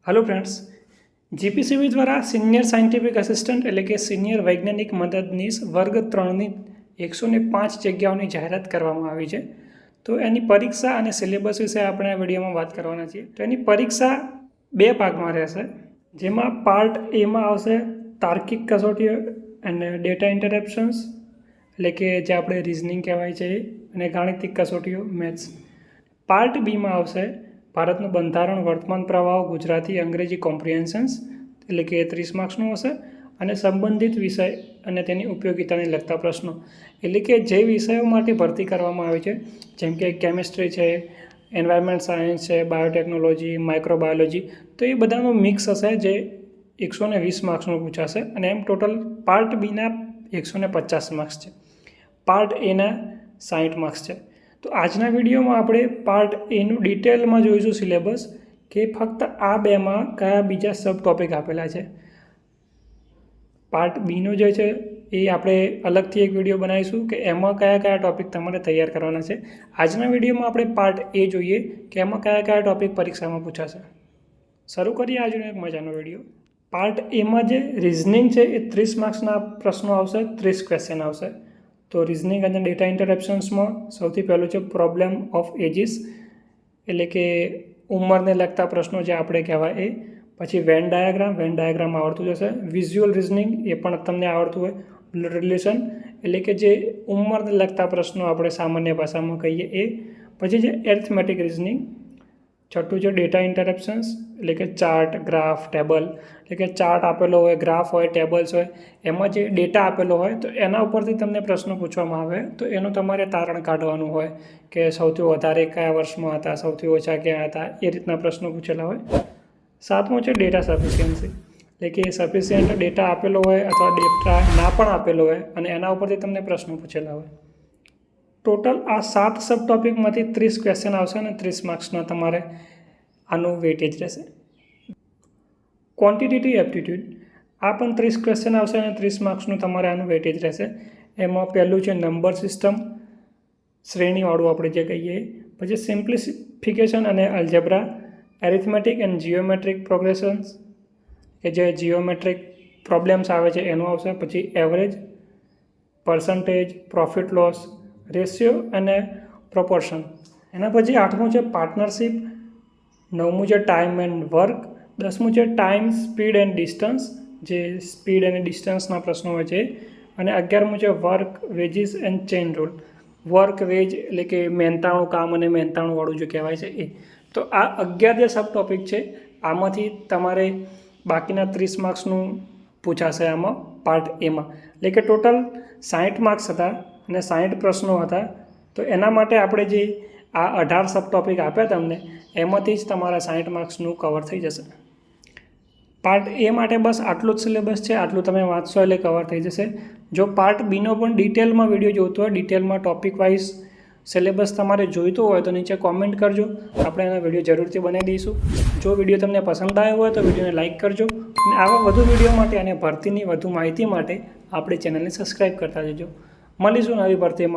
Hello friends, GPCB द्वारा senior scientific असिस्टન્ટ એટલે કે સિનિયર વૈજ્ઞાનિક મદદનીશ વર્ગ 3ની 105 જગ્યાઓની જાહેરાત કરવામાં આવી છે। તો એની પરીક્ષા અને સિલેબસ વિશે આપણે આ વિડીયોમાં વાત કરવાના છીએ। તો એની પરીક્ષા બે ભાગમાં રહેશે, જેમાં પાર્ટ એમાં આવશે તાર્કિક કસોટીઓ અને ડેટા ઇન્ટરપ્શન્સ એટલે કે જે આપણે રિઝનિંગ કહેવાય છે અને ગાણિતિક કસોટીઓ મેથ્સ। પાર્ટ બીમાં આવશે ભારતનું બંધારણ, વર્તમાન પ્રવાહો, ગુજરાતી અંગ્રેજી કોમ્પ્રિહેન્શન્સ એટલે કે 30 માર્ક્સનું હશે અને સંબંધિત વિષય અને તેની ઉપયોગિતાને લગતા પ્રશ્નો એટલે કે જે વિષયો માટે ભરતી કરવામાં આવે છે, જેમ કે કેમિસ્ટ્રી છે, એન્વાયરમેન્ટ સાયન્સ છે, બાયોટેકનોલોજી, માઇક્રોબાયોલોજી, તો એ બધાનું મિક્સ હશે જે 120 માર્ક્સનું પૂછાશે અને એમ ટોટલ પાર્ટ બીના 150 માર્ક્સ છે, પાર્ટ એના 60 માર્ક્સ છે। તો આજના વિડીયોમાં આપણે પાર્ટ એનું ડિટેલમાં જોઈશું સિલેબસ કે ફક્ત આ બેમાં કયા બીજા સબ ટોપિક આપેલા છે। પાર્ટ બીનો જે છે એ આપણે અલગથી એક વિડીયો બનાવીશું કે એમાં કયા કયા ટોપિક તમારે તૈયાર કરવાના છે। આજના વિડીયોમાં આપણે પાર્ટ એ જોઈએ કે એમાં કયા કયા ટોપિક પરીક્ષામાં પૂછાશે। શરૂ કરીએ આજનો એક મજાનો વિડીયો। પાર્ટ એમાં જે રિઝનિંગ છે એ 30 માર્ક્સના પ્રશ્નો આવશે, 30 ક્વેશ્ચન આવશે। તો રિઝનિંગ અને ડેટા ઇન્ટરપ્શન્સમાં સૌથી પહેલું છે પ્રોબ્લેમ ઓફ એજીસ એટલે કે ઉંમરને લગતા પ્રશ્નો જે આપણે કહેવાય એ, પછી વેન ડાયાગ્રામ આવડતું જશે, વિઝ્યુઅલ રિઝનિંગ એ પણ તમને આવડતું હોય, બ્લડ રિલેશન એટલે કે જે ઉંમરને લગતા પ્રશ્નો આપણે સામાન્ય ભાષામાં કહીએ એ, પછી જે એરિથમેટિક રિઝનિંગ, છઠ્ઠું છે ડેટા ઇન્ટરપ્શન્સ એટલે કે ચાર્ટ, ગ્રાફ, ટેબલ એટલે કે ચાર્ટ આપેલો હોય, ગ્રાફ હોય, ટેબલ્સ હોય, એમાં જે ડેટા આપેલો હોય તો એના ઉપરથી તમને પ્રશ્નો પૂછવામાં આવે તો એનું તમારે તારણ કાઢવાનું હોય કે સૌથી વધારે કયા વર્ષમાં હતા, સૌથી ઓછા ક્યાં હતા, એ રીતના પ્રશ્નો પૂછેલા હોય। સાતમું છે ડેટા સફિશિયન્સી એટલે કે સફિશિયન્ટ ડેટા આપેલો હોય અથવા ડેટા ના પણ આપેલો હોય અને એના ઉપરથી તમને પ્રશ્નો પૂછેલા હોય। ટોટલ આ 7 સબ ટોપિકમાંથી 30 ક્વેશ્ચન આવશે અને 30 માર્ક્સના તમારે આનું વેટેજ રહેશે। ક્વોન્ટિટેટિવ એપ્ટિટ્યૂડ આ પણ 30 ક્વેશ્ચન આવશે અને 30 માર્ક્સનું તમારે આનું વેટેજ રહેશે। એમાં પહેલું છે નંબર સિસ્ટમ, શ્રેણીવાળું આપણે જે કહીએ, પછી સિમ્પ્લિફિકેશન અને અલ્જેબ્રા, એરિથમેટિક એન્ડ જીઓમેટ્રિક પ્રોગ્રેશન્સ કે જે જીઓમેટ્રિક પ્રોબ્લેમ્સ આવે છે એનું આવશે, પછી average, percentage, profit loss, ratio અને પ્રોપોર્શન। એના પછી 8મું છે પાર્ટનરશિપ, 9મું છે ટાઈમ એન્ડ વર્ક, 10મું છે ટાઈમ, સ્પીડ એન્ડ ડિસ્ટન્સ જે સ્પીડ અને ડિસ્ટન્સના પ્રશ્નો હોય છે, અને 11મું છે work, veggies and chain rule, work veg એટલે કે મહેનતાણું કામ અને મહેનતાણુંવાળું જે કહેવાય છે એ। તો આ 11 જે સબ ટોપિક છે આમાંથી તમારે બાકીના 30 માર્ક્સનું પૂછાશે આમાં પાર્ટ એમાં, એટલે કે ટોટલ 60 માર્ક્સ હતા અને 60 પ્રશ્નો હતા। તો એના માટે આપણે જે આ 18 સબ ટોપિક આપ્યા તમને એમાંથી જ તમારા 60 માર્ક્સનું કવર થઈ જશે। પાર્ટ એ માટે બસ આટલું જ સિલેબસ છે, આટલું તમે વાંચશો એટલે કવર થઈ જશે। જો પાર્ટ બીનો પણ ડિટેલમાં વિડીયો જોતો હોય, ડિટેલમાં ટોપિક વાઇઝ સિલેબસ તમારે જોઈતો હોય તો નીચે કોમેન્ટ કરજો, આપણે એનો વિડીયો જરૂરથી બનાવી દઈશું। જો વિડીયો તમને પસંદ આવ્યો હોય તો વિડીયોને લાઇક કરજો અને આવા વધુ વિડીયો માટે અને ભરતીની વધુ માહિતી માટે આપણી ચેનલને સબસ્ક્રાઈબ કરતા જજો। મળીશું નવી ભરતીમાં।